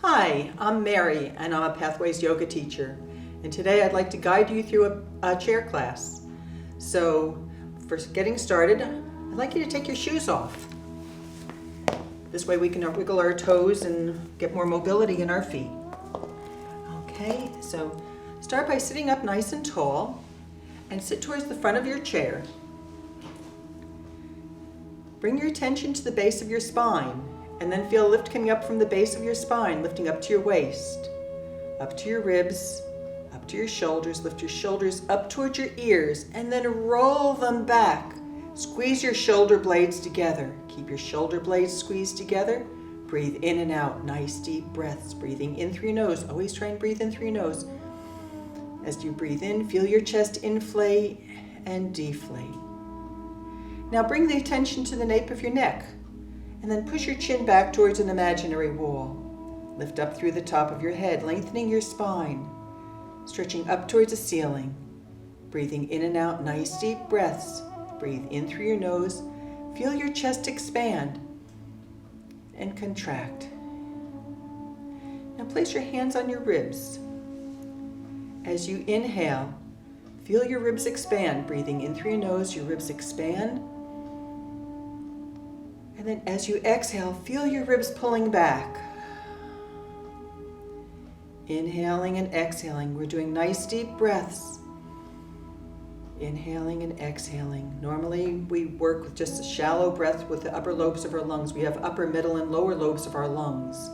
Hi, I'm Mary and I'm a Pathways yoga teacher. And today I'd like to guide you through a chair class. So for getting started, I'd like you to take your shoes off. This way we can wiggle our toes and get more mobility in our feet. Okay, so start by sitting up nice and tall and sit towards the front of your chair. Bring your attention to the base of your spine. And then feel a lift coming up from the base of your spine, lifting up to your waist, up to your ribs, up to your shoulders. Lift your shoulders up towards your ears and then roll them back. Squeeze your shoulder blades together. Keep your shoulder blades squeezed together. Breathe in and out. Nice deep breaths. Breathing in through your nose. Always try and breathe in through your nose. As you breathe in, feel your chest inflate and deflate. Now bring the attention to the nape of your neck. And then push your chin back towards an imaginary wall. Lift up through the top of your head, lengthening your spine, stretching up towards the ceiling. Breathing in and out, nice deep breaths. Breathe in through your nose. Feel your chest expand and contract. Now place your hands on your ribs. As you inhale, feel your ribs expand. Breathing in through your nose, your ribs expand. And then as you exhale, feel your ribs pulling back. Inhaling and exhaling. We're doing nice deep breaths. Inhaling and exhaling. Normally we work with just a shallow breath with the upper lobes of our lungs. We have upper, middle, and lower lobes of our lungs.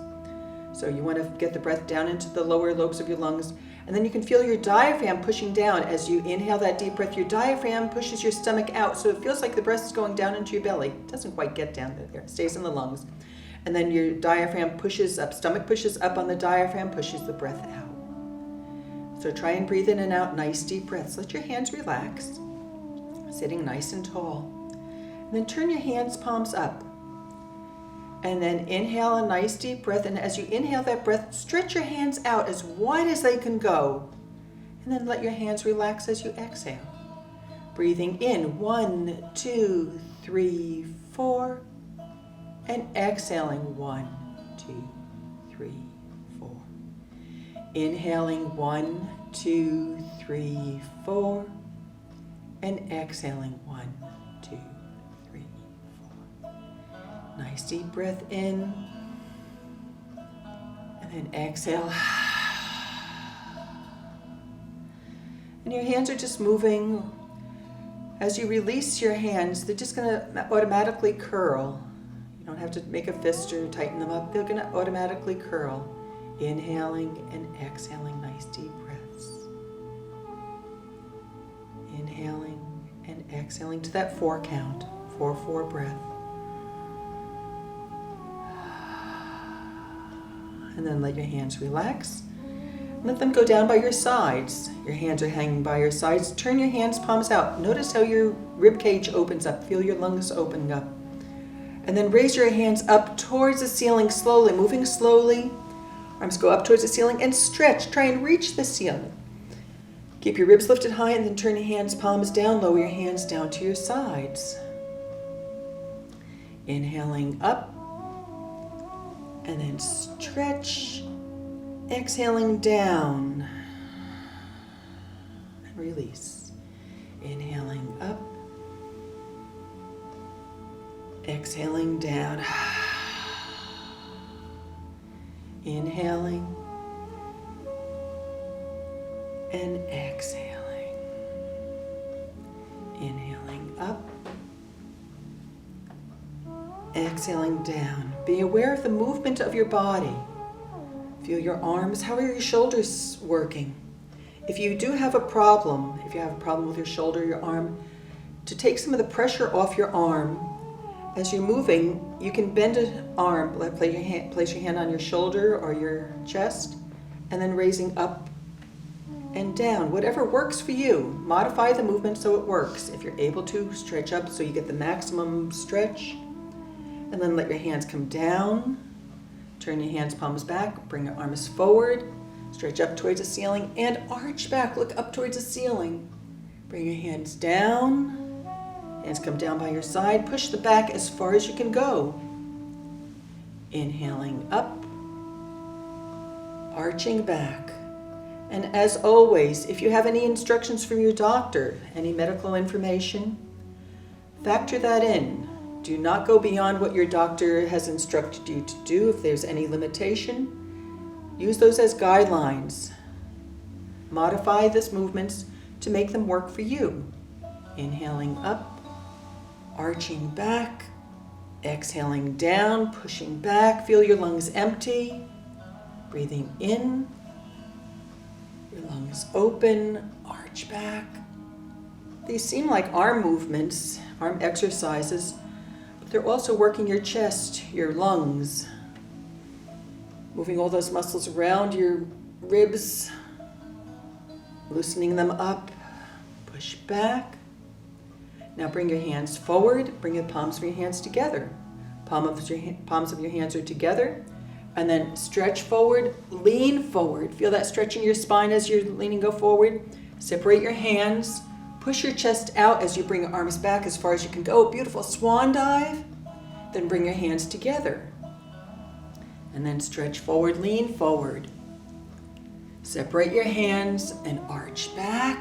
So you want to get the breath down into the lower lobes of your lungs. And then you can feel your diaphragm pushing down. As you inhale that deep breath, your diaphragm pushes your stomach out. So it feels like the breath is going down into your belly. It doesn't quite get down there. It stays in the lungs. And then your diaphragm pushes up. Stomach pushes up on the diaphragm, pushes the breath out. So try and breathe in and out. Nice deep breaths. Let your hands relax. Sitting nice and tall. And then turn your hands palms up. And then inhale a nice deep breath. And as you inhale that breath, stretch your hands out as wide as they can go. And then let your hands relax as you exhale. Breathing in, 1, 2, 3, 4. And exhaling, 1, 2, 3, 4. Inhaling, 1, 2, 3, 4. And exhaling, 1, 2, 3, 4. Nice deep breath in, and then exhale. And your hands are just moving. As you release your hands, they're just going to automatically curl. You don't have to make a fist or tighten them up. They're going to automatically curl. Inhaling and exhaling, nice deep breaths. Inhaling and exhaling to that 4 count, 4-4 breath. And then let your hands relax. Let them go down by your sides. Your hands are hanging by your sides. Turn your hands palms out. Notice how your rib cage opens up. Feel your lungs opening up. And then raise your hands up towards the ceiling slowly, moving slowly. Arms go up towards the ceiling and stretch. Try and reach the ceiling. Keep your ribs lifted high and then turn your hands palms down. Lower your hands down to your sides. Inhaling up. And then stretch, exhaling down, and release. Inhaling up, exhaling down. Inhaling and exhaling. Inhaling up, exhaling down. Be aware of the movement of your body. Feel your arms. How are your shoulders working? If you do have a problem, if you have a problem with your shoulder, your arm, to take some of the pressure off your arm, as you're moving, you can bend an arm, place your hand on your shoulder or your chest, and then raising up and down. Whatever works for you. Modify the movement so it works. If you're able to, stretch up so you get the maximum stretch. And then let your hands come down. Turn your hands palms back. Bring your arms forward. Stretch up towards the ceiling and arch back. Look up towards the ceiling. Bring your hands down. Hands come down by your side. Push the back as far as you can go. Inhaling up arching back. And as always, if you have any instructions from your doctor, any medical information, factor that in. Do not go beyond what your doctor has instructed you to do. If there's any limitation, use those as guidelines. Modify these movements to make them work for you. Inhaling up, arching back, exhaling down, pushing back. Feel your lungs empty. Breathing in, your lungs open, arch back. These seem like arm movements, arm exercises, but they're also working your chest, your lungs, moving all those muscles around your ribs, loosening them up, push back. Now bring your hands forward, bring the palms of your hands together. Palms of your hands are together, and then stretch forward, lean forward. Feel that stretch in your spine as you're leaning, go forward. Separate your hands, push your chest out as you bring your arms back as far as you can go. Beautiful swan dive. Then bring your hands together. And then stretch forward, lean forward. Separate your hands and arch back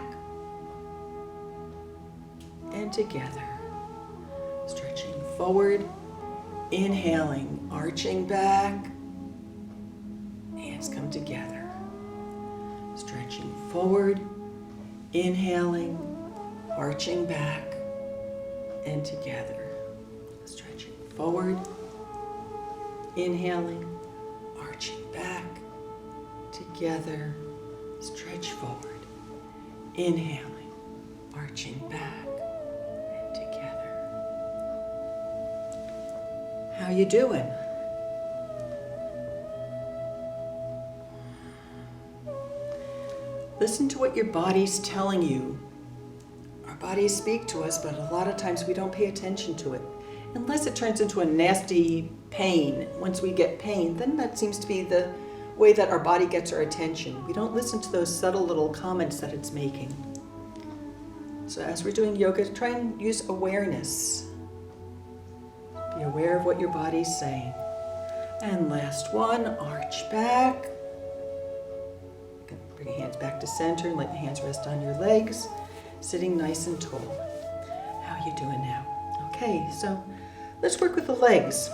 and together. Stretching forward, inhaling, arching back. Hands come together. Stretching forward, inhaling, arching back and together. Stretching forward, inhaling, arching back, together. Stretch forward, inhaling, arching back and together. How you doing? Listen to what your body's telling you. Our bodies speak to us, but a lot of times we don't pay attention to it. Unless it turns into a nasty pain. Once we get pain, then that seems to be the way that our body gets our attention. We don't listen to those subtle little comments that it's making. So as we're doing yoga, try and use awareness. Be aware of what your body's saying. And last one, arch back. Bring your hands back to center and let your hands rest on your legs, sitting nice and tall. How are you doing now? Okay, so let's work with the legs.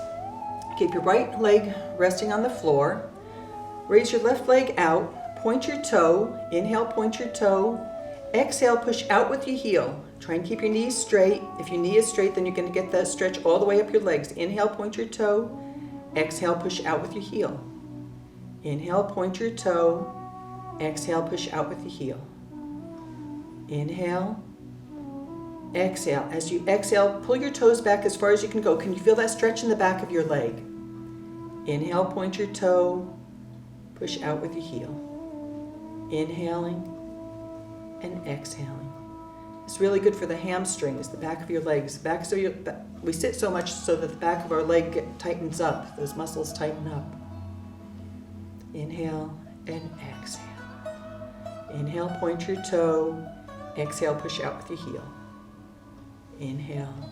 Keep your right leg resting on the floor. Raise your left leg out, point your toe, inhale, point your toe. Exhale, push out with your heel. Try and keep your knees straight. If your knee is straight, then you're going to get that stretch all the way up your legs. Inhale, point your toe. Exhale, push out with your heel. Inhale, point your toe. Exhale, push out with the heel. Inhale, exhale. As you exhale, pull your toes back as far as you can go. Can you feel that stretch in the back of your leg? Inhale, point your toe, push out with your heel. Inhaling and exhaling. It's really good for the hamstrings, the back of your legs. We sit so much so that the back of our leg tightens up. Those muscles tighten up. Inhale and exhale. Inhale, point your toe. Exhale, push out with your heel. Inhale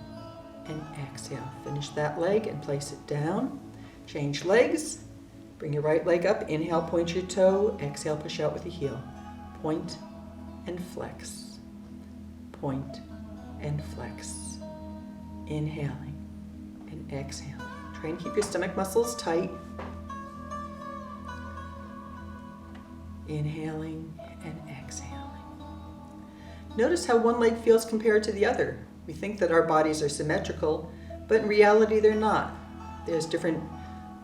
and exhale. Finish that leg and place it down. Change legs. Bring your right leg up. Inhale, point your toe. Exhale, push out with your heel. Point and flex. Point and flex. Inhaling and exhaling. Try and keep your stomach muscles tight. Inhaling and exhaling. Notice how one leg feels compared to the other. We think that our bodies are symmetrical, but in reality they're not. There's different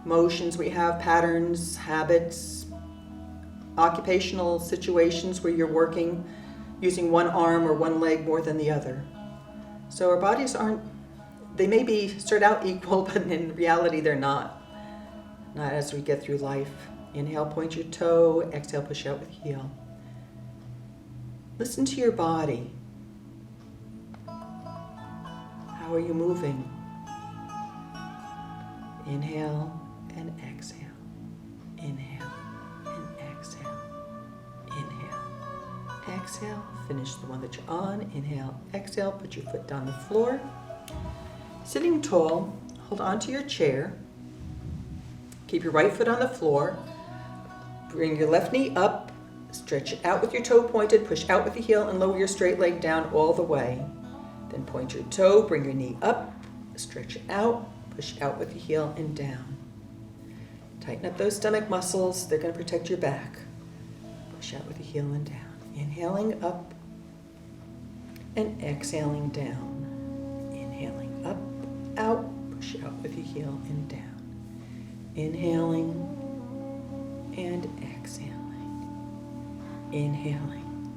motions we have, patterns, habits, occupational situations where you're working using one arm or one leg more than the other. So our bodies they may start out equal, but in reality they're not as we get through life. Inhale, point your toe. Exhale, push out with the heel. Listen to your body. How are you moving? Inhale and exhale. Inhale and exhale. Inhale. Exhale. Finish the one that you're on. Inhale, exhale. Put your foot down the floor. Sitting tall, hold on to your chair. Keep your right foot on the floor. Bring your left knee up, stretch it out with your toe pointed, push out with the heel and lower your straight leg down all the way. Then point your toe, bring your knee up, stretch it out, push out with the heel and down. Tighten up those stomach muscles, they're going to protect your back. Push out with the heel and down. Inhaling up and exhaling down. Inhaling up, out, push out with the heel and down. Inhaling and exhaling. Inhaling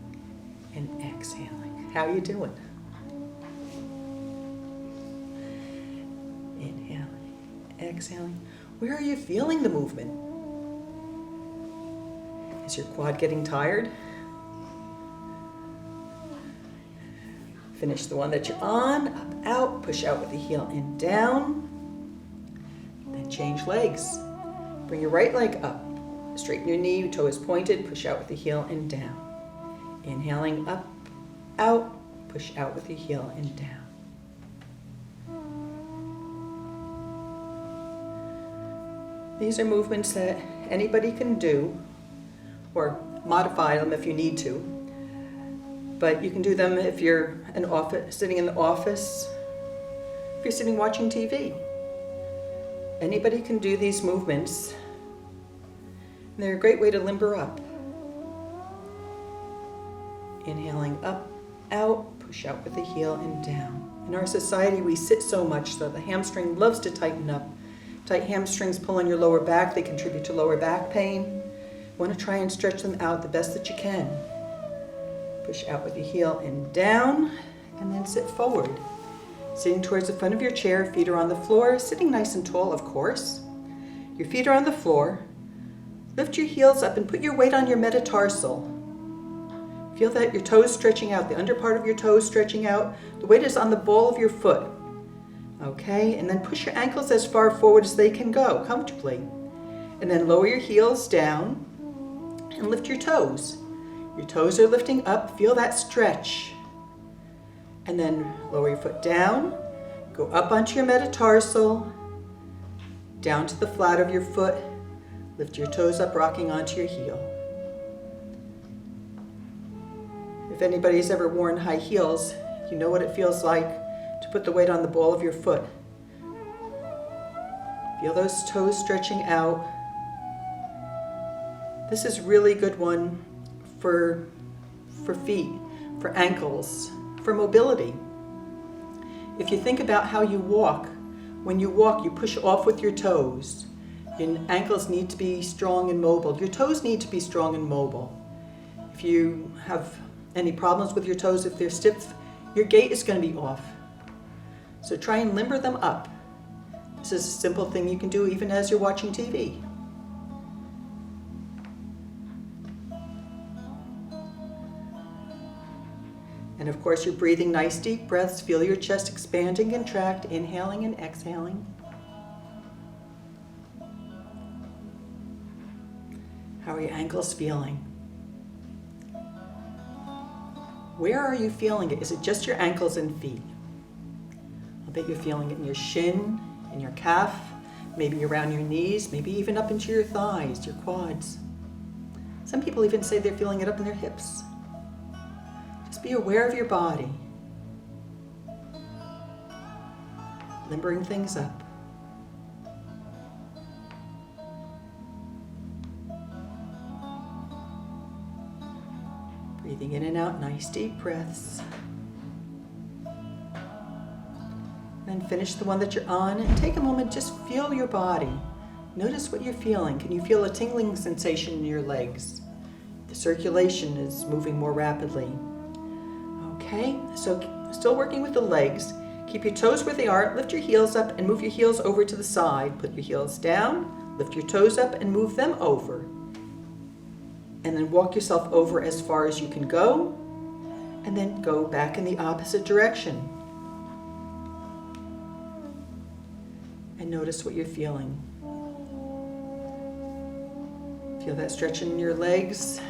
and exhaling. How are you doing? Inhaling, exhaling. Where are you feeling the movement? Is your quad getting tired? Finish the one that you're on, up, out, push out with the heel and down. Then change legs. Bring your right leg up. Straighten your knee, your toe is pointed, push out with the heel and down. Inhaling up, out, push out with the heel and down. These are movements that anybody can do, or modify them if you need to. But you can do them if you're sitting in the office, if you're sitting watching TV. Anybody can do these movements. And they're a great way to limber up. Inhaling up, out, push out with the heel and down. In our society, we sit so much, so the hamstring loves to tighten up. Tight hamstrings pull on your lower back. They contribute to lower back pain. You want to try and stretch them out the best that you can. Push out with the heel and down, and then sit forward. Sitting towards the front of your chair, feet are on the floor, sitting nice and tall, of course. Your feet are on the floor. Lift your heels up and put your weight on your metatarsal. Feel that your toes stretching out, the under part of your toes stretching out. The weight is on the ball of your foot. Okay, and then push your ankles as far forward as they can go, comfortably. And then lower your heels down and lift your toes. Your toes are lifting up, feel that stretch. And then lower your foot down, go up onto your metatarsal, down to the flat of your foot, lift your toes up, rocking onto your heel. If anybody's ever worn high heels, you know what it feels like to put the weight on the ball of your foot. Feel those toes stretching out. This is a really good one for feet, for ankles, for mobility. If you think about how you walk, when you walk, you push off with your toes. Your ankles need to be strong and mobile. Your toes need to be strong and mobile. If you have any problems with your toes, if they're stiff, your gait is going to be off. So try and limber them up. This is a simple thing you can do even as you're watching TV. And of course, you're breathing nice deep breaths. Feel your chest expand and contract, inhaling and exhaling. How are your ankles feeling? Where are you feeling it? Is it just your ankles and feet? I bet you're feeling it in your shin, in your calf, maybe around your knees, maybe even up into your thighs, your quads. Some people even say they're feeling it up in their hips. Just be aware of your body. Limbering things up. Breathing in and out, nice deep breaths. Then finish the one that you're on and take a moment, just feel your body. Notice what you're feeling. Can you feel a tingling sensation in your legs? The circulation is moving more rapidly. Okay, so still working with the legs. Keep your toes where they are, lift your heels up and move your heels over to the side. Put your heels down, lift your toes up and move them over. And then walk yourself over as far as you can go, and then go back in the opposite direction. And notice what you're feeling. Feel that stretching in your legs.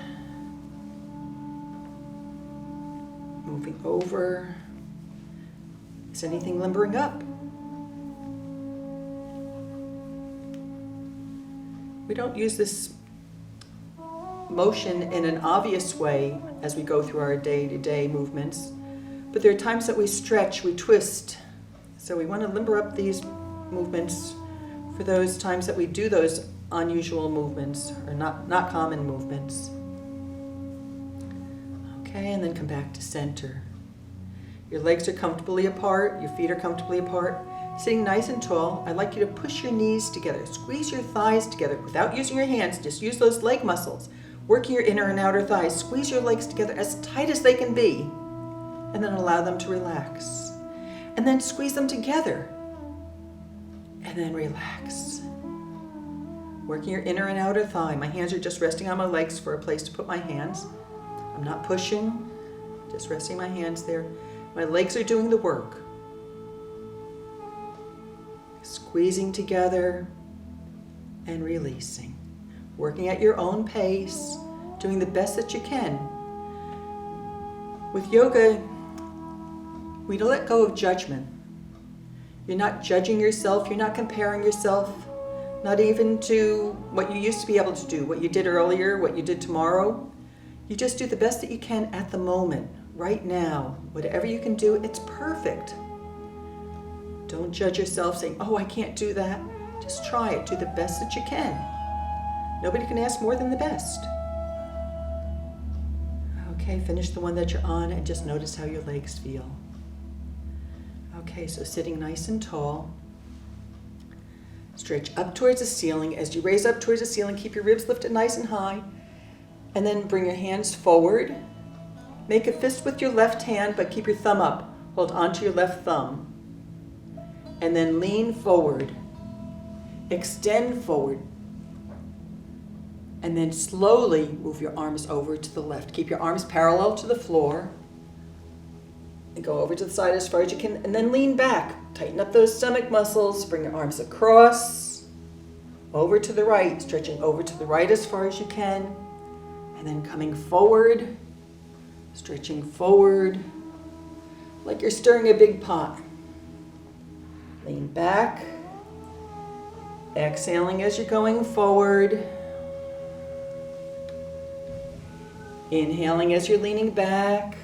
Moving over. Is anything limbering up? We don't use this motion in an obvious way as we go through our day-to-day movements, but there are times that we stretch, we twist. So we want to limber up these movements for those times that we do those unusual movements or not common movements. Okay, and then come back to center. Your legs are comfortably apart, your feet are comfortably apart. Sitting nice and tall, I'd like you to push your knees together, squeeze your thighs together without using your hands, just use those leg muscles. Working your inner and outer thighs, squeeze your legs together as tight as they can be, and then allow them to relax. And then squeeze them together, and then relax. Working your inner and outer thigh. My hands are just resting on my legs for a place to put my hands. I'm not pushing, just resting my hands there. My legs are doing the work. Squeezing together and releasing. Working at your own pace, doing the best that you can. With yoga, we don't let go of judgment. You're not judging yourself, you're not comparing yourself, not even to what you used to be able to do, what you did earlier, what you did tomorrow. You just do the best that you can at the moment, right now. Whatever you can do, it's perfect. Don't judge yourself saying, oh, I can't do that. Just try it. Do the best that you can. Nobody can ask more than the best. Okay, finish the one that you're on and just notice how your legs feel. Okay, so sitting nice and tall. Stretch up towards the ceiling. As you raise up towards the ceiling, keep your ribs lifted nice and high. And then bring your hands forward. Make a fist with your left hand, but keep your thumb up. Hold onto your left thumb. And then lean forward, extend forward, and then slowly move your arms over to the left. Keep your arms parallel to the floor, and go over to the side as far as you can, and then lean back. Tighten up those stomach muscles, bring your arms across, over to the right, stretching over to the right as far as you can, and then coming forward, stretching forward, like you're stirring a big pot. Lean back, exhaling as you're going forward, inhaling as you're leaning back,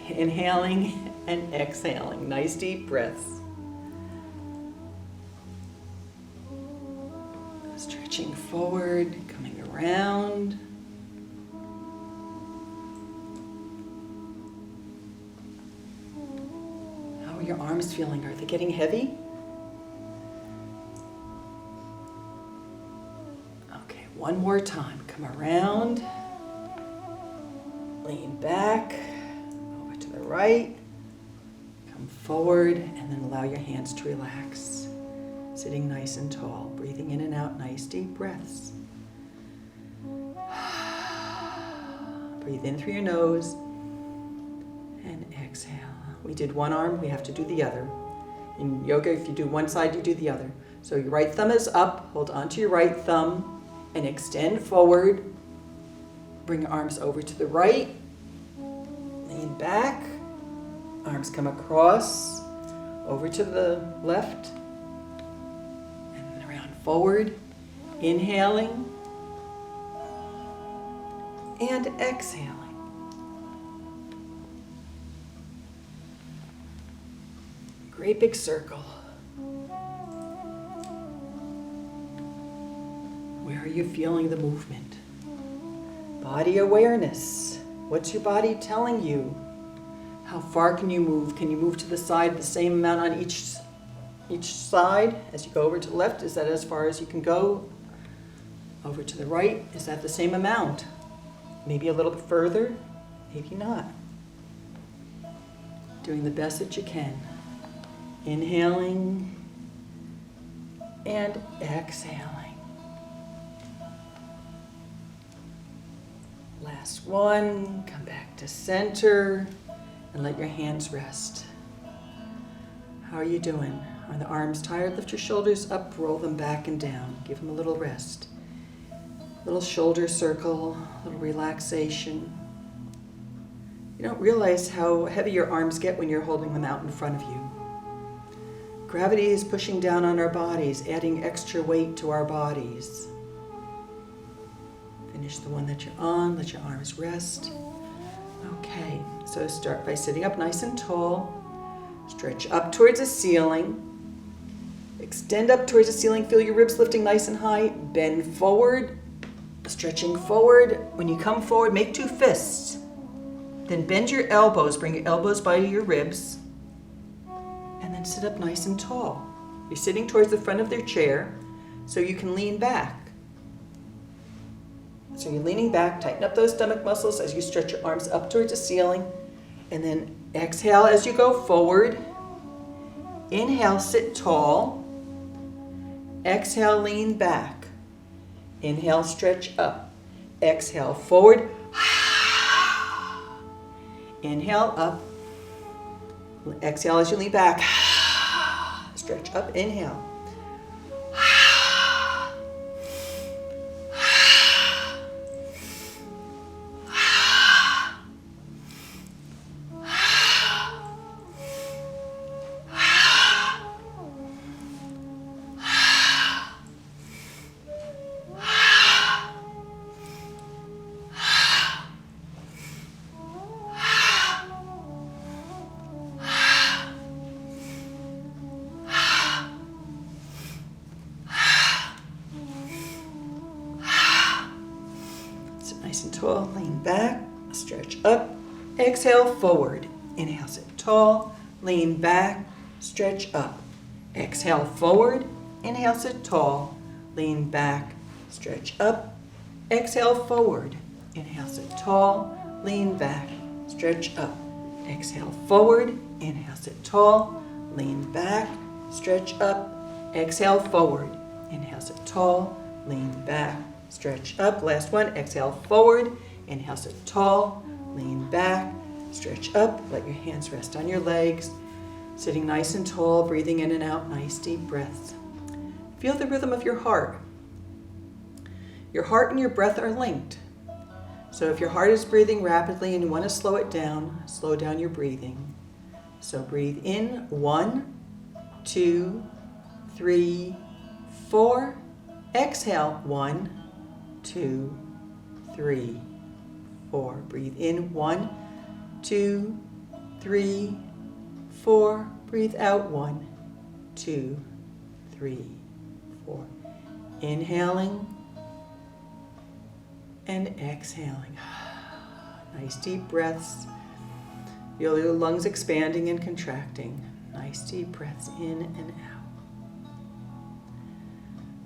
inhaling and exhaling. Nice deep breaths. Stretching forward, coming around. Your arms feeling? Are they getting heavy? Okay, one more time. Come around. Lean back. Over to the right. Come forward and then allow your hands to relax. Sitting nice and tall. Breathing in and out. Nice deep breaths. Breathe in through your nose and exhale. We did one arm, we have to do the other. In yoga, if you do one side, you do the other. So your right thumb is up, hold onto your right thumb, and extend forward. Bring your arms over to the right, lean back, arms come across, over to the left, and then around forward, inhaling, and exhaling. Great big circle. Where are you feeling the movement? Body awareness. What's your body telling you? How far can you move? Can you move to the side the same amount on each side? As you go over to the left, is that as far as you can go? Over to the right, is that the same amount? Maybe a little bit further, maybe not. Doing the best that you can. Inhaling and exhaling. Last one, come back to center and let your hands rest. How are you doing? Are the arms tired? Lift your shoulders up, roll them back and down. Give them a little rest. Little shoulder circle, little relaxation. You don't realize how heavy your arms get when you're holding them out in front of you. Gravity is pushing down on our bodies, adding extra weight to our bodies. Finish the one that you're on, let your arms rest. Okay, so start by sitting up nice and tall. Stretch up towards the ceiling. Extend up towards the ceiling, feel your ribs lifting nice and high. Bend forward, stretching forward. When you come forward, make 2 fists. Then bend your elbows, bring your elbows by your ribs. And then sit up nice and tall. You're sitting towards the front of their chair so you can lean back. So you're leaning back, tighten up those stomach muscles as you stretch your arms up towards the ceiling. And then exhale as you go forward. Inhale, sit tall. Exhale, lean back. Inhale, stretch up. Exhale, forward. Inhale, up. Exhale as you lean back. Stretch up, inhale. Nice and tall, lean back, stretch up, exhale, forward. Inhale, sit tall, lean back, stretch up. Exhale, forward, inhale, sit tall, lean back, stretch up. Exhale, forward, inhale, sit tall, lean back, stretch up. Exhale, forward, inhale, sit tall, lean back, stretch up. Exhale, forward, inhale, sit tall, lean back, stretch up. Last one. Exhale, forward. Inhale, sit tall. Lean back. Stretch up. Let your hands rest on your legs. Sitting nice and tall, breathing in and out. Nice deep breaths. Feel the rhythm of your heart. Your heart and your breath are linked. So if your heart is breathing rapidly and you want to slow it down, slow down your breathing. So breathe in. 1, 2, 3, 4. Exhale. 1, 2, 3, 4. Breathe in. 1, 2, 3, 4. Breathe out. 1, 2, 3, 4. Inhaling and exhaling. Nice deep breaths. Feel your lungs expanding and contracting. Nice deep breaths in and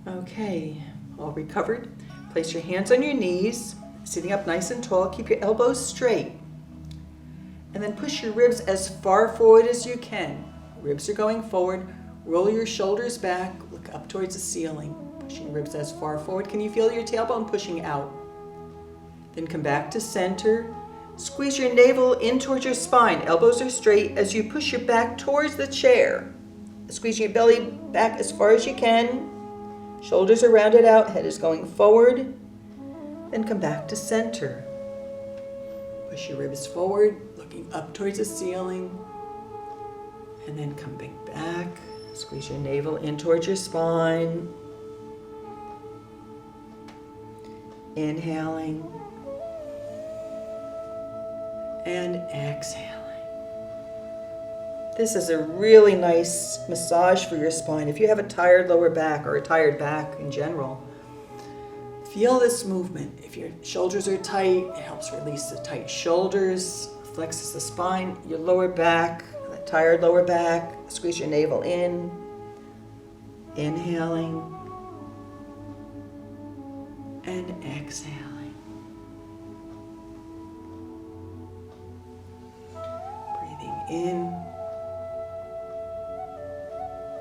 out. Okay, all recovered. Place your hands on your knees, sitting up nice and tall. Keep your elbows straight. And then push your ribs as far forward as you can. Ribs are going forward. Roll your shoulders back. Look up towards the ceiling. Pushing ribs as far forward. Can you feel your tailbone pushing out? Then come back to center. Squeeze your navel in towards your spine. Elbows are straight as you push your back towards the chair. Squeeze your belly back as far as you can. Shoulders are rounded out, head is going forward. Then come back to center. Push your ribs forward, looking up towards the ceiling. And then coming back. Squeeze your navel in towards your spine. Inhaling. And exhaling. This is a really nice massage for your spine. If you have a tired lower back or a tired back in general, feel this movement. If your shoulders are tight, it helps release the tight shoulders, flexes the spine, your lower back, that tired lower back. Squeeze your navel in, inhaling, and exhaling. Breathing in.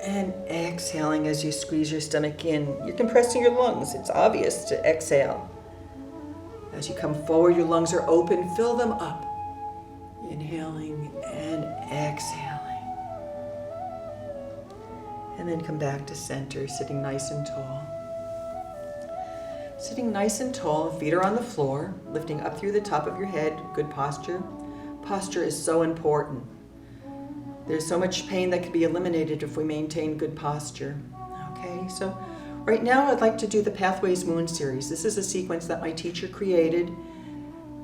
And exhaling as you squeeze your stomach in. You're compressing your lungs. It's obvious to exhale. As you come forward, your lungs are open. Fill them up. Inhaling and exhaling. And then come back to center, sitting nice and tall. Sitting nice and tall, feet are on the floor, lifting up through the top of your head. Good posture. Posture is so important. There's so much pain that can be eliminated if we maintain good posture. Okay, so right now I'd like to do the Pathways Moon series. This is a sequence that my teacher created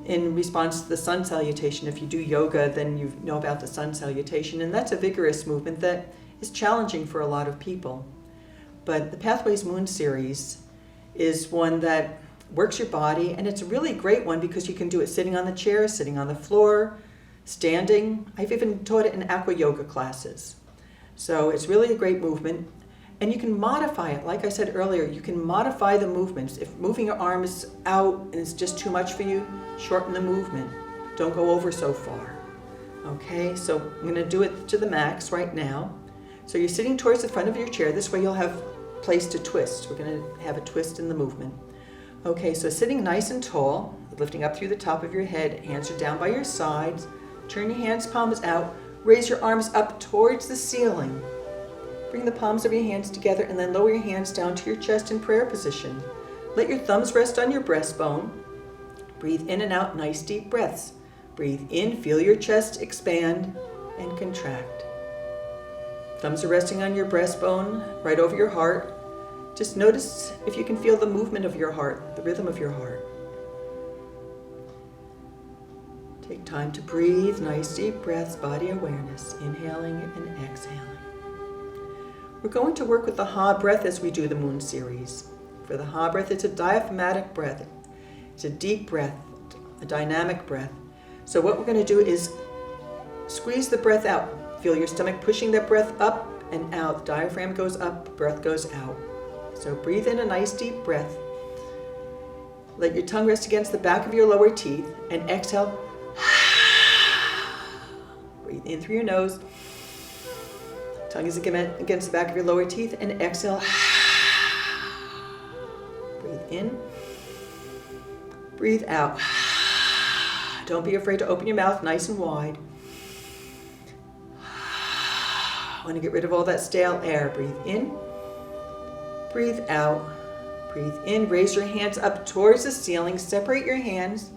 in response to the sun salutation. If you do yoga, then you know about the sun salutation, and that's a vigorous movement that is challenging for a lot of people. But the Pathways Moon series is one that works your body, and it's a really great one because you can do it sitting on the chair, sitting on the floor, standing. I've even taught it in aqua yoga classes. So it's really a great movement, and you can modify it. Like I said earlier, you can modify the movements. If moving your arms out and it's just too much for you, shorten the movement. Don't go over so far. Okay, so I'm going to do it to the max right now. So you're sitting towards the front of your chair. This way you'll have place to twist. We're going to have a twist in the movement. Okay, so sitting nice and tall, lifting up through the top of your head, hands are down by your sides. Turn your hands, palms out. Raise your arms up towards the ceiling. Bring the palms of your hands together and then lower your hands down to your chest in prayer position. Let your thumbs rest on your breastbone. Breathe in and out, nice deep breaths. Breathe in, feel your chest expand and contract. Thumbs are resting on your breastbone, right over your heart. Just notice if you can feel the movement of your heart, the rhythm of your heart. Take time to breathe, nice deep breaths, body awareness, inhaling and exhaling. We're going to work with the Ha breath as we do the Moon series. For the Ha breath, it's a diaphragmatic breath. It's a deep breath, a dynamic breath. So what we're going to do is squeeze the breath out. Feel your stomach pushing that breath up and out. The diaphragm goes up, breath goes out. So breathe in a nice deep breath. Let your tongue rest against the back of your lower teeth and exhale. Breathe in through your nose. Tongue is against the back of your lower teeth and exhale. Breathe in. Breathe out. Don't be afraid to open your mouth nice and wide. Want to get rid of all that stale air. Breathe in. Breathe out. Breathe in. Raise your hands up towards the ceiling. Separate your hands.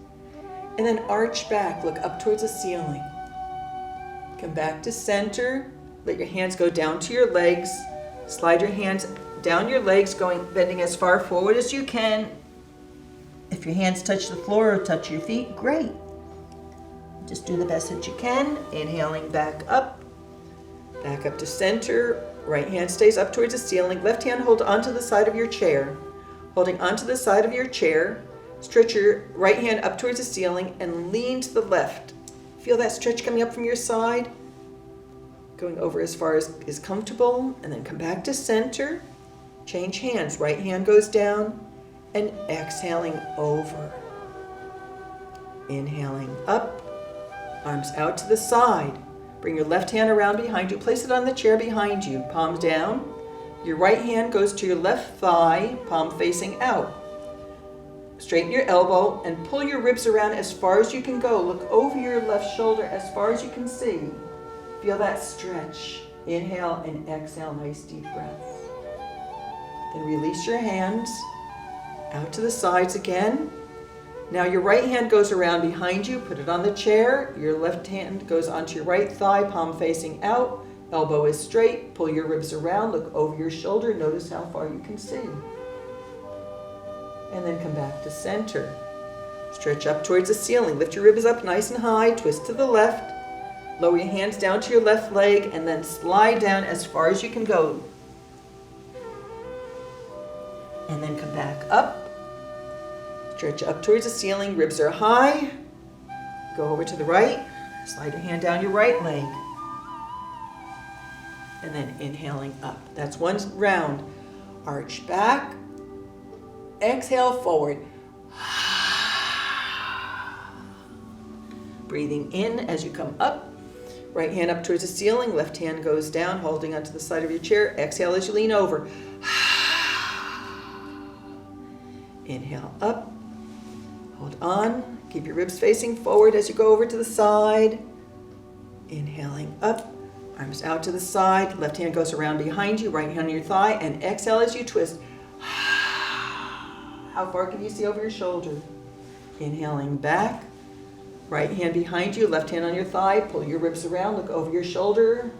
And then arch back. Look up towards the ceiling. Come back to center. Let your hands go down to your legs. Slide your hands down your legs, bending as far forward as you can. If your hands touch the floor or touch your feet, great. Just do the best that you can. Inhaling back up to center. Right hand stays up towards the ceiling. Left hand hold onto the side of your chair. Holding onto the side of your chair, stretch your right hand up towards the ceiling and lean to the left. Feel that stretch coming up from your side. Going over as far as is comfortable, and then come back to center. Change hands. Right hand goes down and exhaling over. Inhaling up, arms out to the side. Bring your left hand around behind you. Place it on the chair behind you. Palm down. Your right hand goes to your left thigh, palm facing out. Straighten your elbow and pull your ribs around as far as you can go. Look over your left shoulder as far as you can see. Feel that stretch. Inhale and exhale, nice deep breaths. Then release your hands out to the sides again. Now your right hand goes around behind you, put it on the chair. Your left hand goes onto your right thigh, palm facing out. Elbow is straight. Pull your ribs around, look over your shoulder. Notice how far you can see. And then come back to center. Stretch up towards the ceiling. Lift your ribs up nice and high. Twist to the left. Lower your hands down to your left leg and then slide down as far as you can go. And then come back up. Stretch up towards the ceiling. Ribs are high. Go over to the right. Slide your hand down your right leg. And then inhaling up. That's one round. Arch back. Exhale forward. Breathing in as you come up. Right hand up towards the ceiling. Left hand goes down, holding onto the side of your chair. Exhale as you lean over. Inhale up. Hold on. Keep your ribs facing forward as you go over to the side. Inhaling up. Arms out to the side. Left hand goes around behind you. Right hand on your thigh. And exhale as you twist. How far can you see over your shoulder? Inhaling back. Right hand behind you, left hand on your thigh, pull your ribs around, look over your shoulder.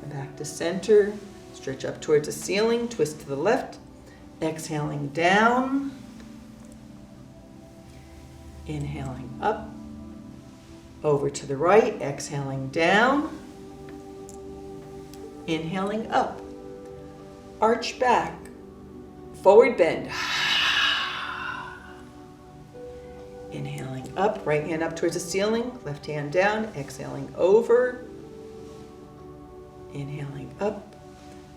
Come back to center, stretch up towards the ceiling, twist to the left, exhaling down, inhaling up, over to the right, exhaling down, inhaling up, arch back, forward bend. Inhaling up, right hand up towards the ceiling, left hand down, exhaling over, inhaling up,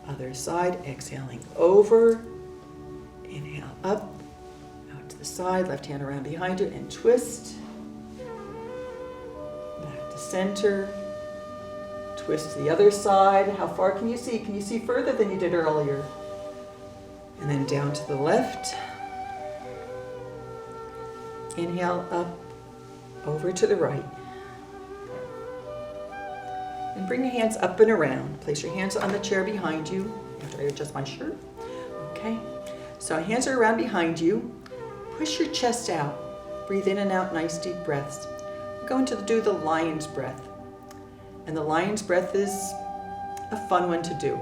other side, exhaling over, inhale up, out to the side, left hand around behind you and twist, back to center, twist to the other side. How far can you see? Can you see further than you did earlier? And then down to the left. Inhale up, over to the right. And bring your hands up and around. Place your hands on the chair behind you. After I adjust my shirt. Okay. So hands are around behind you. Push your chest out. Breathe in and out, nice deep breaths. We're going to do the lion's breath. And the lion's breath is a fun one to do.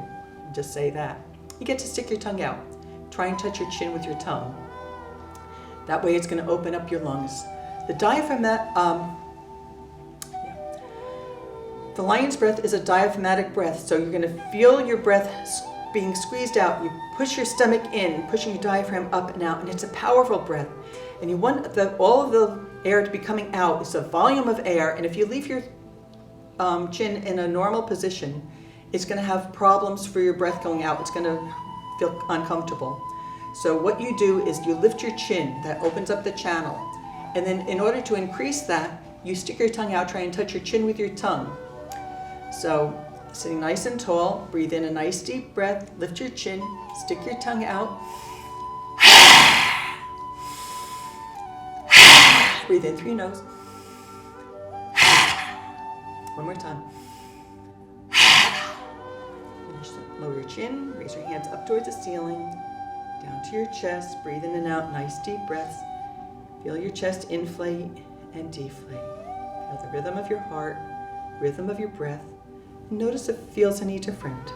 Just say that. You get to stick your tongue out. Try and touch your chin with your tongue. That way it's going to open up your lungs. The lion's breath is a diaphragmatic breath, so you're going to feel your breath being squeezed out. You push your stomach in, pushing your diaphragm up and out, and it's a powerful breath. And you want all of the air to be coming out. It's a volume of air, and if you leave your chin in a normal position, it's going to have problems for your breath going out. It's going to feel uncomfortable. So what you do is you lift your chin, that opens up the channel. And then in order to increase that, you stick your tongue out, try and touch your chin with your tongue. So sitting nice and tall, breathe in a nice deep breath, lift your chin, stick your tongue out. Breathe in through your nose. One more time. Lower your chin, raise your hands up towards the ceiling. Down to your chest, breathe in and out, nice deep breaths. Feel your chest inflate and deflate. Feel the rhythm of your heart, rhythm of your breath. And notice if it feels any different.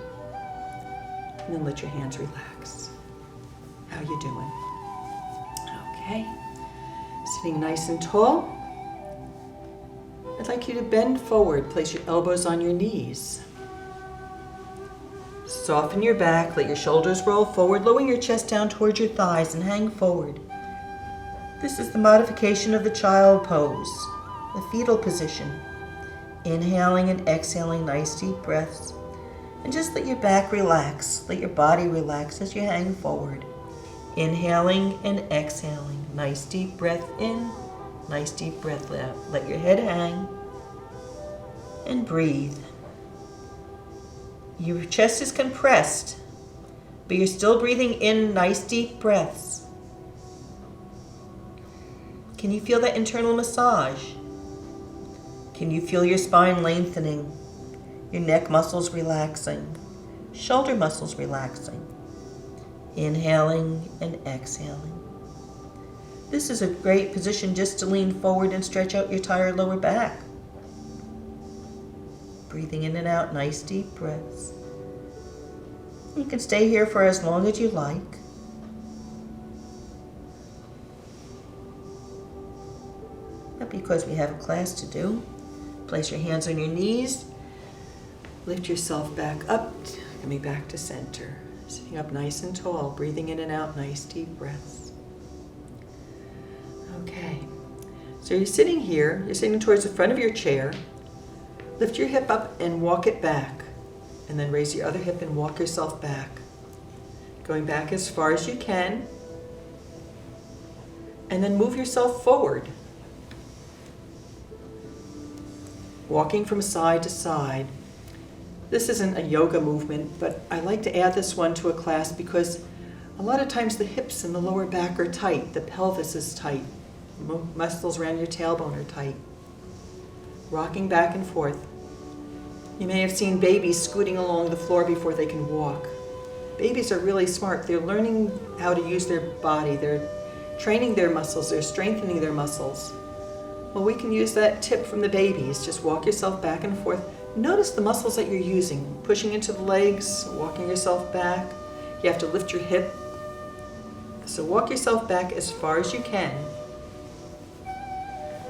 And then let your hands relax. How you doing? Okay. Sitting nice and tall. I'd like you to bend forward, place your elbows on your knees. Soften your back, let your shoulders roll forward, lowering your chest down towards your thighs and hang forward. This is the modification of the child pose, the fetal position. Inhaling and exhaling nice deep breaths. And just let your back relax, let your body relax as you hang forward. Inhaling and exhaling, nice deep breath in, nice deep breath out. Let your head hang and breathe. Your chest is compressed, but you're still breathing in nice deep breaths. Can you feel that internal massage? Can you feel your spine lengthening, your neck muscles relaxing, shoulder muscles relaxing? Inhaling and exhaling. This is a great position just to lean forward and stretch out your tired lower back. Breathing in and out, nice deep breaths. You can stay here for as long as you like. But because we have a class to do, place your hands on your knees. Lift yourself back up, coming back to center. Sitting up nice and tall, breathing in and out, nice deep breaths. Okay, so you're sitting here, you're sitting towards the front of your chair. Lift your hip up and walk it back. And then raise your other hip and walk yourself back. Going back as far as you can. And then move yourself forward. Walking from side to side. This isn't a yoga movement, but I like to add this one to a class because a lot of times the hips and the lower back are tight. The pelvis is tight. Muscles around your tailbone are tight. Rocking back and forth. You may have seen babies scooting along the floor before they can walk. Babies are really smart. They're learning how to use their body. They're training their muscles. They're strengthening their muscles. Well, we can use that tip from the babies. Just walk yourself back and forth. Notice the muscles that you're using. Pushing into the legs, walking yourself back. You have to lift your hip. So walk yourself back as far as you can.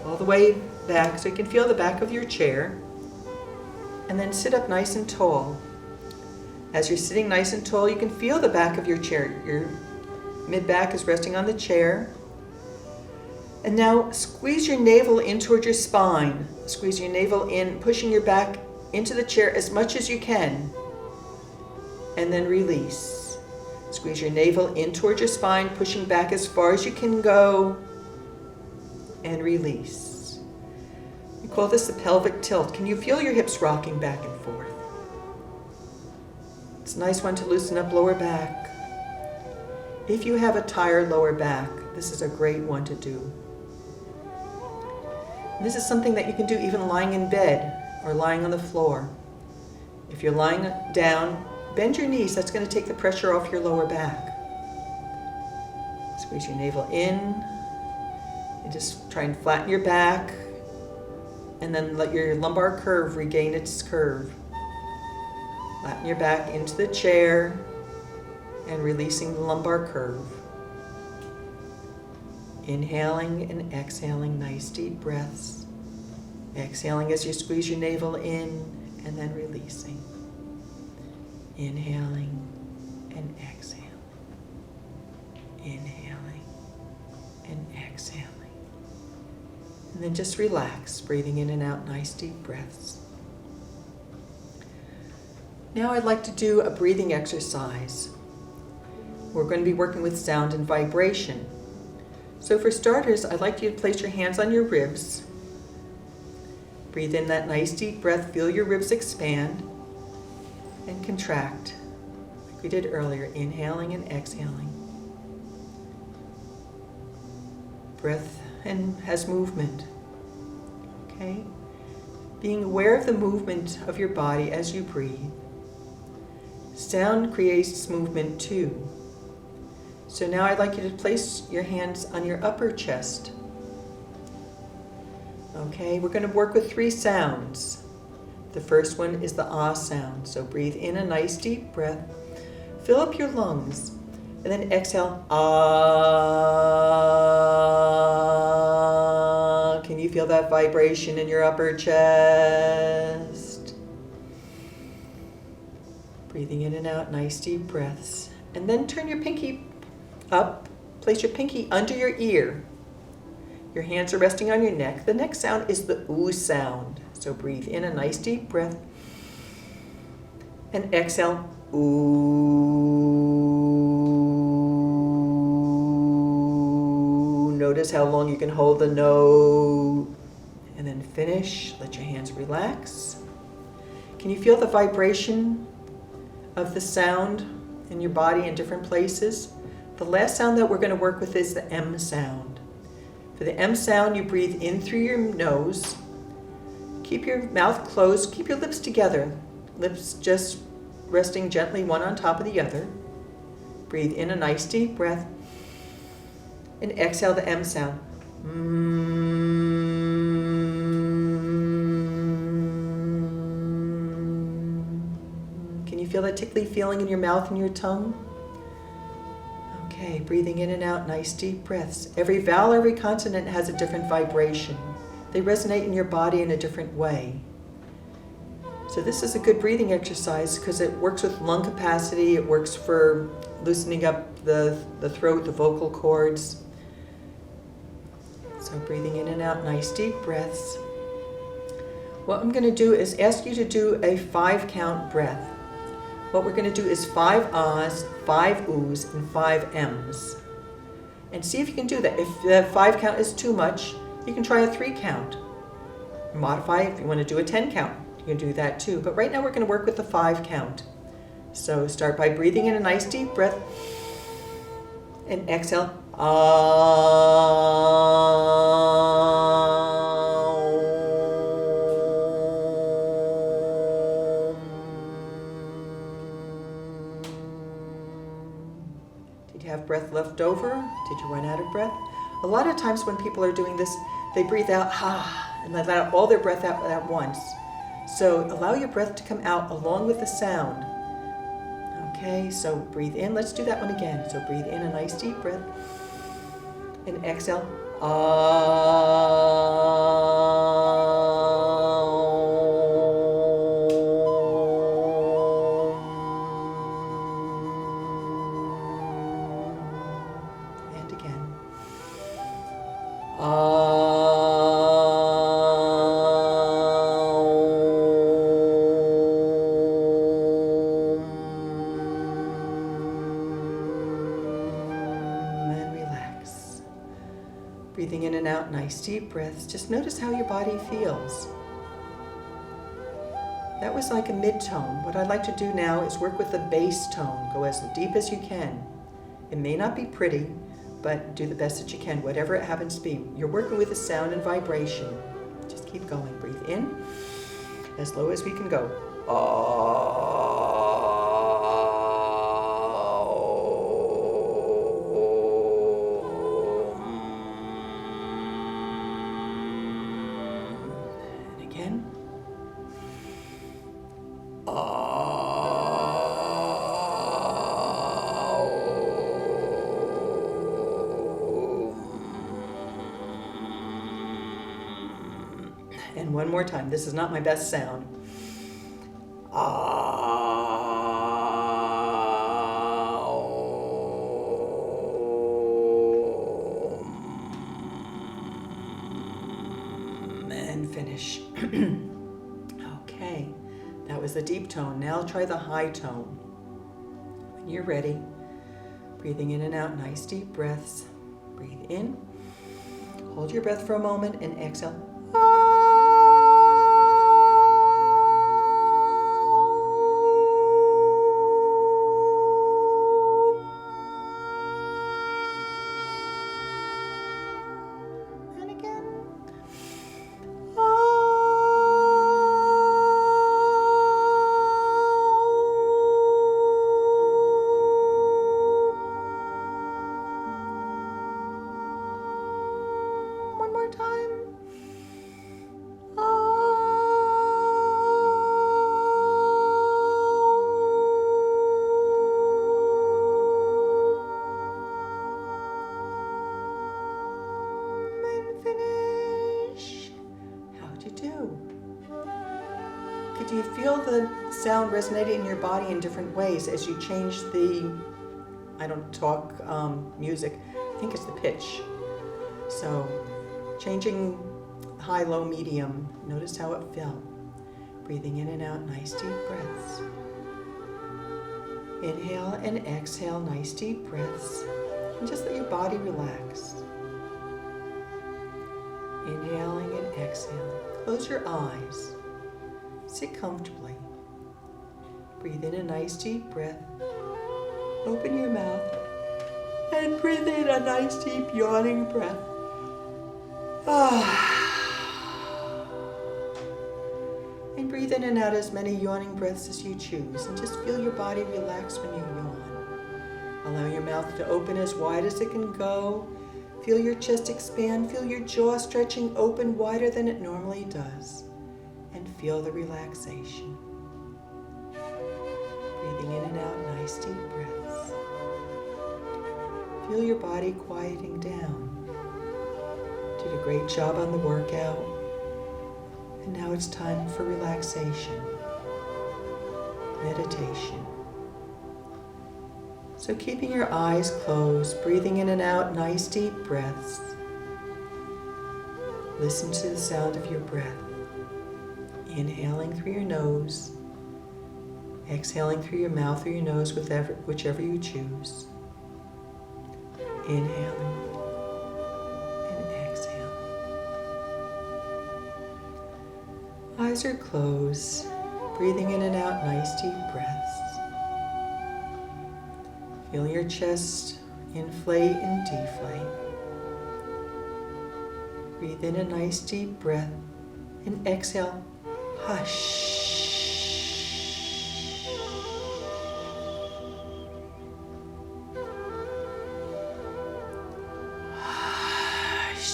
All the way back so you can feel the back of your chair. And then sit up nice and tall. As you're sitting nice and tall, you can feel the back of your chair. Your mid-back is resting on the chair. And now squeeze your navel in toward your spine. Squeeze your navel in, pushing your back into the chair as much as you can. And then release. Squeeze your navel in toward your spine, pushing back as far as you can go. And release. We call this the pelvic tilt. Can you feel your hips rocking back and forth? It's a nice one to loosen up lower back. If you have a tired lower back, this is a great one to do. This is something that you can do even lying in bed or lying on the floor. If you're lying down, bend your knees. That's going to take the pressure off your lower back. Squeeze your navel in and just try and flatten your back, and then let your lumbar curve regain its curve. Flatten your back into the chair and releasing the lumbar curve. Inhaling and exhaling, nice deep breaths. Exhaling as you squeeze your navel in and then releasing. Inhaling and exhaling. Inhaling and exhaling. And then just relax, breathing in and out, nice deep breaths. Now I'd like to do a breathing exercise. We're going to be working with sound and vibration. So for starters, I'd like you to place your hands on your ribs. Breathe in that nice deep breath. Feel your ribs expand and contract, like we did earlier, inhaling and exhaling. Breath and has movement. Okay? Being aware of the movement of your body as you breathe. Sound creates movement too. So now I'd like you to place your hands on your upper chest. Okay, we're going to work with 3 sounds. The first one is the ah sound. So breathe in a nice deep breath. Fill up your lungs. And then exhale, ah. Can you feel that vibration in your upper chest? Breathing in and out, nice deep breaths. And then turn your pinky up, place your pinky under your ear. Your hands are resting on your neck. The next sound is the ooh sound. So breathe in a nice deep breath. And exhale, ooh. Notice how long you can hold the note. And then finish. Let your hands relax. Can you feel the vibration of the sound in your body in different places? The last sound that we're going to work with is the M sound. For the M sound, you breathe in through your nose. Keep your mouth closed. Keep your lips together. Lips just resting gently one on top of the other. Breathe in a nice deep breath. And exhale the M sound. Can you feel that tickly feeling in your mouth and your tongue? Okay, breathing in and out, nice deep breaths. Every vowel, every consonant has a different vibration. They resonate in your body in a different way. So this is a good breathing exercise because it works with lung capacity, it works for loosening up the throat, the vocal cords. So breathing in and out, nice deep breaths. What I'm going to do is ask you to do a 5-count breath. What we're going to do is 5 ahs, 5 oohs, and 5 ems. And see if you can do that. If the 5 count is too much, you can try a 3 count. Modify if you want to do a 10 count. You can do that too. But right now we're going to work with the 5 count. So start by breathing in a nice deep breath. And exhale. Did you have breath left over? Did you run out of breath? A lot of times when people are doing this, they breathe out, ha, and let out all their breath out at once. So allow your breath to come out along with the sound. Okay, so breathe in. Let's do that one again. So breathe in a nice deep breath. And exhale. And again. Breathing in and out, nice deep breaths. Just notice how your body feels. That was like a mid-tone. What I'd like to do now is work with the bass tone. Go as deep as you can. It may not be pretty, but do the best that you can, whatever it happens to be. You're working with the sound and vibration. Just keep going. Breathe in as low as we can go. And one more time. This is not my best sound. And finish. Okay, that was the deep tone. Now try the high tone. When you're ready, breathing in and out, nice deep breaths. Breathe in. Hold your breath for a moment and exhale. Do you feel the sound resonating in your body in different ways as you change the, I don't talk music, I think it's the pitch. So changing high, low, medium, notice how it felt. Breathing in and out, nice deep breaths. Inhale and exhale, nice deep breaths. And just let your body relax. Inhaling and exhaling. Close your eyes. Sit comfortably. Breathe in a nice deep breath. Open your mouth and breathe in a nice deep yawning breath. And breathe in and out as many yawning breaths as you choose, and just feel your body relax when you yawn. Allow your mouth to open as wide as it can go. Feel your chest expand. Feel your jaw stretching open wider than it normally does. And feel the relaxation. Breathing in and out, nice deep breaths. Feel your body quieting down. Did a great job on the workout. And now it's time for relaxation, meditation. So keeping your eyes closed, breathing in and out, nice deep breaths. Listen to the sound of your breath. Inhaling through your nose, exhaling through your mouth or your nose, whichever you choose. Inhaling and exhaling. Eyes are closed, breathing in and out, nice deep breaths. Feel your chest inflate and deflate. Breathe in a nice deep breath and exhale. Hush. Hush.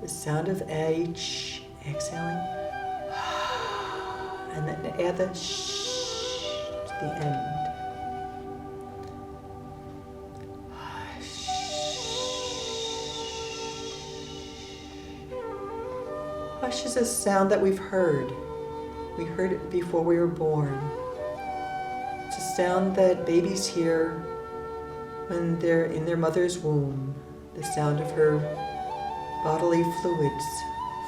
The sound of H, exhaling. And then add the shh to the end. Hush is a sound that we've heard. We heard it before we were born. It's a sound that babies hear when they're in their mother's womb. The sound of her bodily fluids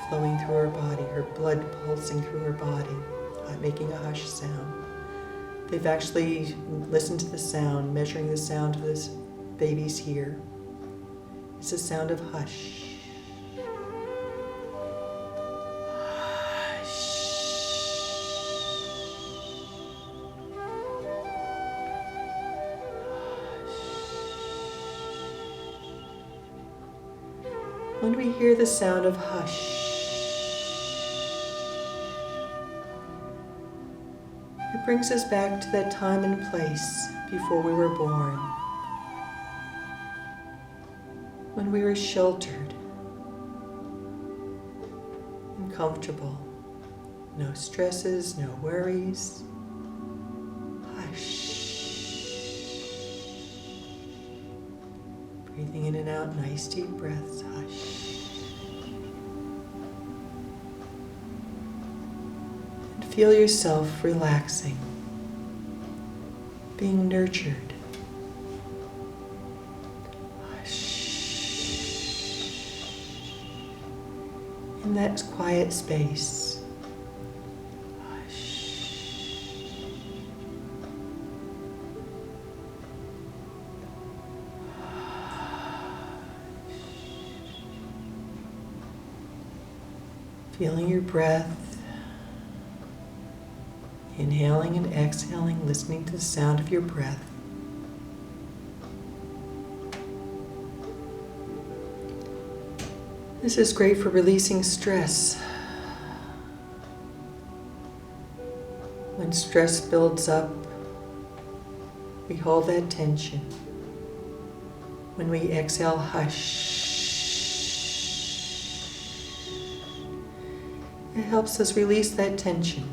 flowing through her body, her blood pulsing through her body, making a hush sound. They've actually listened to the sound, measuring the sound of this baby's ear. It's a sound of hush. When we hear the sound of hush, it brings us back to that time and place before we were born, when we were sheltered and comfortable. No stresses, no worries. Hush. Breathing in and out, nice deep breaths. Hush. And feel yourself relaxing, being nurtured. Hush. In that quiet space. Feeling your breath, inhaling and exhaling, listening to the sound of your breath. This is great for releasing stress. When stress builds up, we hold that tension. When we exhale, hush. It helps us release that tension.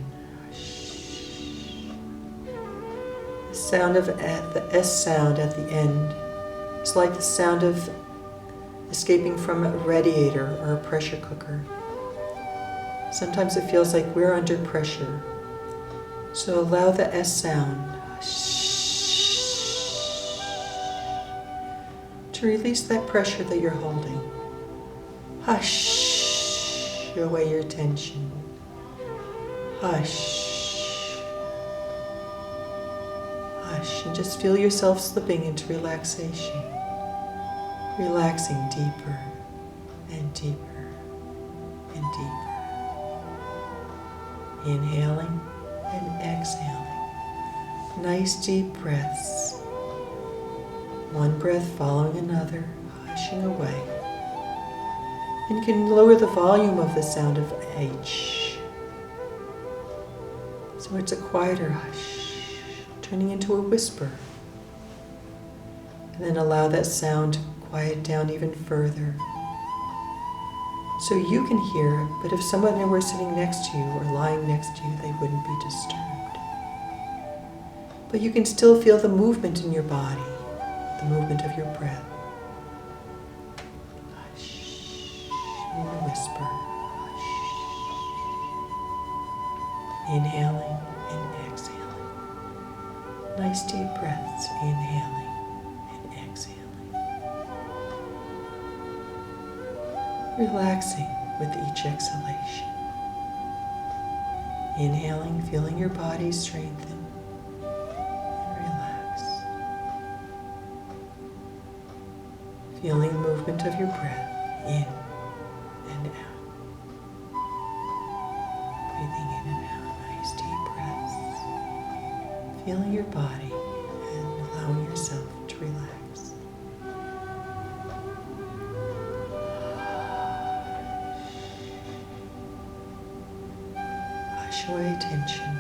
The sound of the S sound at the end is like the sound of escaping from a radiator or a pressure cooker. Sometimes it feels like we're under pressure. So allow the S sound to release that pressure that you're holding. Hush. Away your tension. Hush. Hush, and just feel yourself slipping into relaxation. Relaxing deeper and deeper and deeper. Inhaling and exhaling. Nice deep breaths. One breath following another, hushing away. And you can lower the volume of the sound of H. So it's a quieter hush, turning into a whisper. And then allow that sound to quiet down even further. So you can hear it, but if someone were sitting next to you or lying next to you, they wouldn't be disturbed. But you can still feel the movement in your body, the movement of your breath. In a whisper. Hush. Inhaling and exhaling. Nice deep breaths. Inhaling and exhaling. Relaxing with each exhalation. Inhaling, feeling your body strengthen and relax. Feeling the movement of your breath in and out. Breathing in and out, nice deep breaths. Feeling your body and allowing yourself to relax. Hush away tension.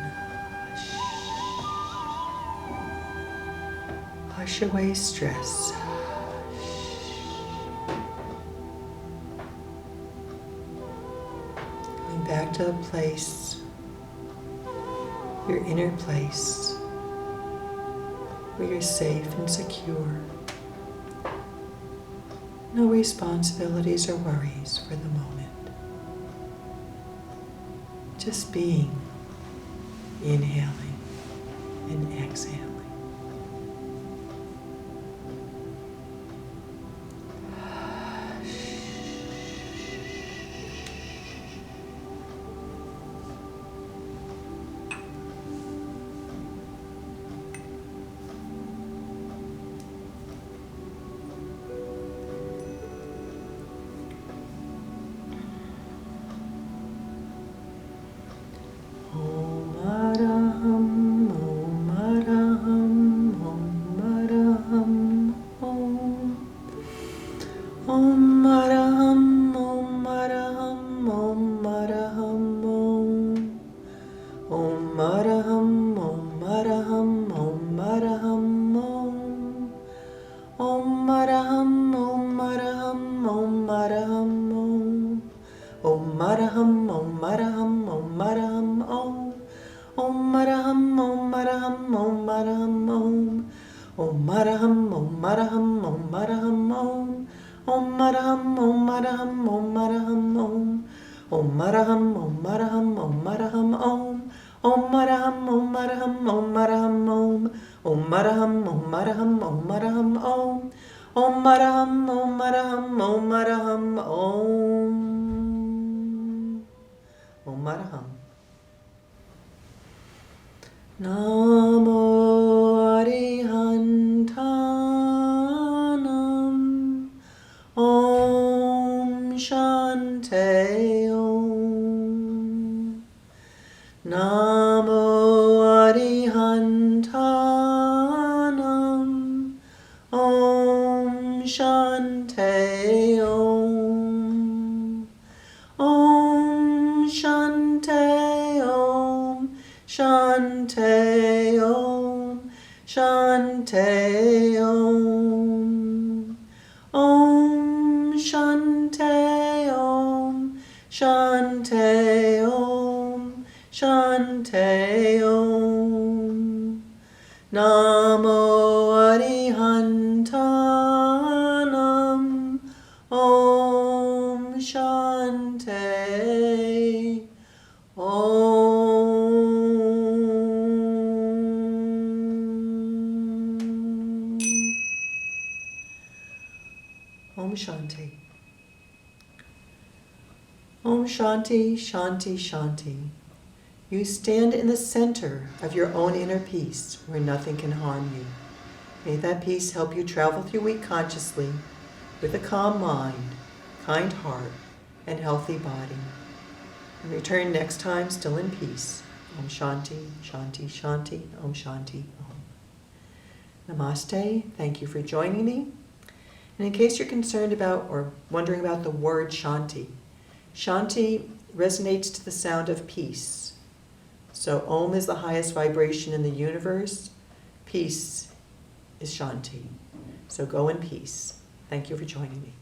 Hush away stress. Find a place, your inner place, where you're safe and secure. No responsibilities or worries for the moment. Just being, inhaling and exhaling. Namo Arihantanam Om Shanti Om. Namo Arihantanam Om Shanti Om. Om Shanti Om. Shanti Om. Shanti Om. Om Shanti Om. Shanti Om. Shanti Om. Namo Arihantanam Om Shanti Om. Om Shanti. Om Shanti, Shanti, Shanti. You stand in the center of your own inner peace where nothing can harm you. May that peace help you travel through your week consciously with a calm mind, kind heart, and healthy body. And return next time still in peace. Om Shanti, Shanti, Shanti, Om Shanti, Om. Namaste. Thank you for joining me. And in case you're concerned about or wondering about the word Shanti, Shanti resonates to the sound of peace. So Om is the highest vibration in the universe. Peace is Shanti. So go in peace. Thank you for joining me.